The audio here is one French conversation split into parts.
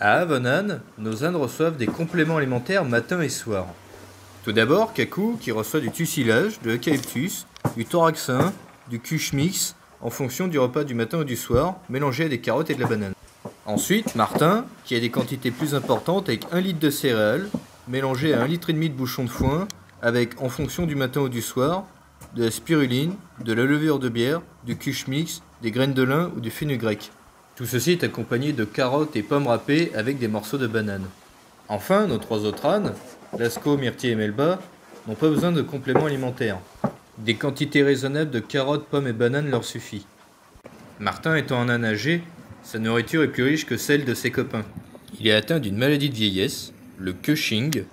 À Avonan, nos ânes reçoivent des compléments alimentaires matin et soir. Tout d'abord, Kaku qui reçoit du tussilage, de l'eucalyptus, du thoraxin, du kushmix en fonction du repas du matin ou du soir, mélangé à des carottes et de la banane. Ensuite, Martin qui a des quantités plus importantes avec 1 litre de céréales, mélangé à 1,5 litre de bouchon de foin, avec en fonction du matin ou du soir, de la spiruline, de la levure de bière, du kushmix, des graines de lin ou du fenugrec. Tout ceci est accompagné de carottes et pommes râpées avec des morceaux de banane. Enfin, nos 3 autres ânes, Lascaux, Myrtille et Melba, n'ont pas besoin de compléments alimentaires. Des quantités raisonnables de carottes, pommes et bananes leur suffit. Martin étant un âne âgé, sa nourriture est plus riche que celle de ses copains. Il est atteint d'une maladie de vieillesse, le Cushing,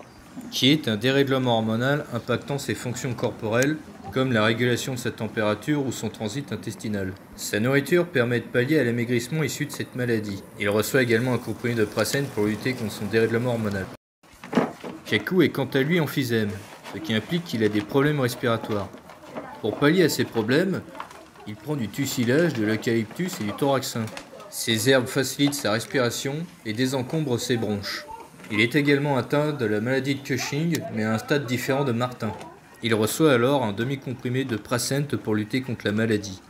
qui est un dérèglement hormonal impactant ses fonctions corporelles, comme la régulation de sa température ou son transit intestinal. Sa nourriture permet de pallier à l'amaigrissement issu de cette maladie. Il reçoit également un comprimé de pracène pour lutter contre son dérèglement hormonal. Kaku est quant à lui emphysème, ce qui implique qu'il a des problèmes respiratoires. Pour pallier à ces problèmes, il prend du tussilage, de l'eucalyptus et du thoraxin. Ces herbes facilitent sa respiration et désencombrent ses bronches. Il est également atteint de la maladie de Cushing, mais à un stade différent de Martin. Il reçoit alors un demi-comprimé de pracène pour lutter contre la maladie.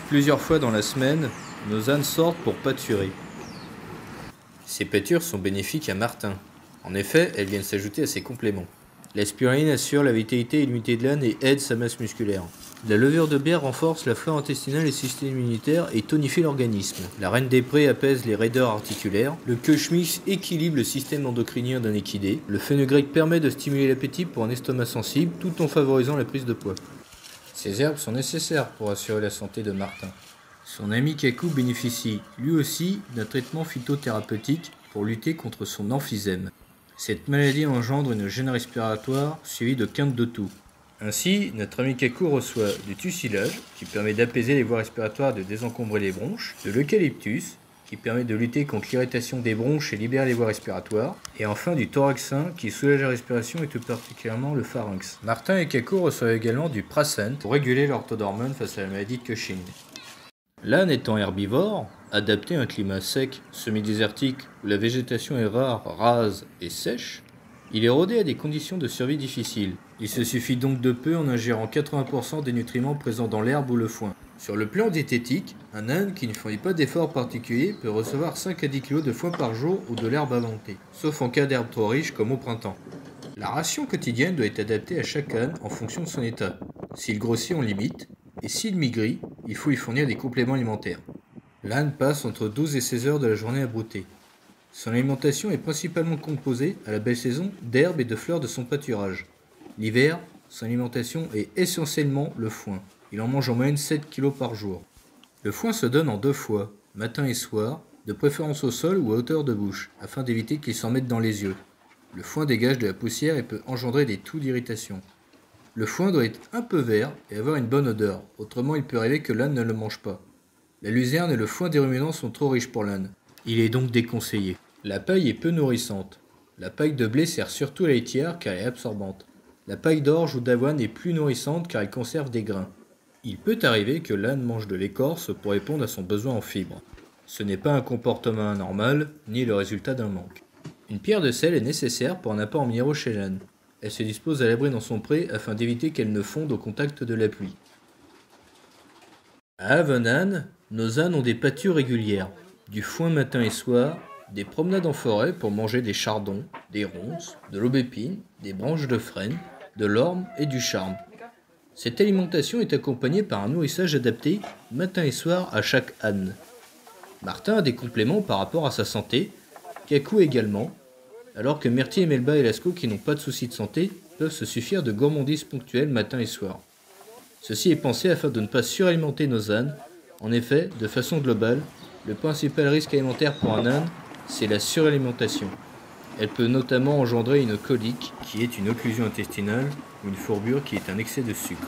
Plusieurs fois dans la semaine, nos ânes sortent pour pâturer. Ces pâtures sont bénéfiques à Martin. En effet, elles viennent s'ajouter à ses compléments. La spiruline assure la vitalité et l'immunité de l'âne et aide sa masse musculaire. La levure de bière renforce la flore intestinale et le système immunitaire et tonifie l'organisme. La reine des prés apaise les raideurs articulaires. Le kushmix équilibre le système endocrinien d'un équidé. Le fenugrec permet de stimuler l'appétit pour un estomac sensible tout en favorisant la prise de poids. Ces herbes sont nécessaires pour assurer la santé de Martin. Son ami Kaku bénéficie lui aussi d'un traitement phytothérapeutique pour lutter contre son emphysème. Cette maladie engendre une gêne respiratoire suivie de quintes de toux. Ainsi, notre ami Kaku reçoit du tussilage, qui permet d'apaiser les voies respiratoires et de désencombrer les bronches, de l'eucalyptus, qui permet de lutter contre l'irritation des bronches et libère les voies respiratoires, et enfin du thoraxin, qui soulage la respiration et tout particulièrement le pharynx. Martin et Kaku reçoivent également du pracène pour réguler leur taux d'hormones face à la maladie de Cushing. L'âne étant herbivore, adapté à un climat sec, semi-désertique, où la végétation est rare, rase et sèche, il est rodé à des conditions de survie difficiles. Il se suffit donc de peu en ingérant 80% des nutriments présents dans l'herbe ou le foin. Sur le plan diététique, un âne qui ne fournit pas d'efforts particuliers peut recevoir 5 à 10 kg de foin par jour ou de l'herbe à volonté, sauf en cas d'herbe trop riche comme au printemps. La ration quotidienne doit être adaptée à chaque âne en fonction de son état. S'il grossit, on limite, et s'il maigrit, il faut lui fournir des compléments alimentaires. L'âne passe entre 12 et 16 heures de la journée à brouter. Son alimentation est principalement composée, à la belle saison, d'herbes et de fleurs de son pâturage. L'hiver, son alimentation est essentiellement le foin. Il en mange en moyenne 7 kg par jour. Le foin se donne en 2 fois, matin et soir, de préférence au sol ou à hauteur de bouche, afin d'éviter qu'il s'en mette dans les yeux. Le foin dégage de la poussière et peut engendrer des toux d'irritation. Le foin doit être un peu vert et avoir une bonne odeur, autrement il peut arriver que l'âne ne le mange pas. La luzerne et le foin des ruminants sont trop riches pour l'âne. Il est donc déconseillé. La paille est peu nourrissante. La paille de blé sert surtout à la laitière car elle est absorbante. La paille d'orge ou d'avoine est plus nourrissante car elle conserve des grains. Il peut arriver que l'âne mange de l'écorce pour répondre à son besoin en fibres. Ce n'est pas un comportement anormal, ni le résultat d'un manque. Une pierre de sel est nécessaire pour un apport en minéraux chez l'âne. Elle se dispose à l'abri dans son pré afin d'éviter qu'elle ne fonde au contact de la pluie. À Avonan, nos ânes ont des pâtures régulières, du foin matin et soir, des promenades en forêt pour manger des chardons, des ronces, de l'aubépine, des branches de frêne, de l'orme et du charme. Cette alimentation est accompagnée par un nourrissage adapté matin et soir à chaque âne. Martin a des compléments par rapport à sa santé, Kaku également, alors que Myrtille et Melba et Lascaux qui n'ont pas de soucis de santé peuvent se suffire de gourmandises ponctuelles matin et soir. Ceci est pensé afin de ne pas suralimenter nos ânes. En effet, de façon globale, le principal risque alimentaire pour un âne, c'est la suralimentation. Elle peut notamment engendrer une colique, qui est une occlusion intestinale, ou une fourbure qui est un excès de sucre.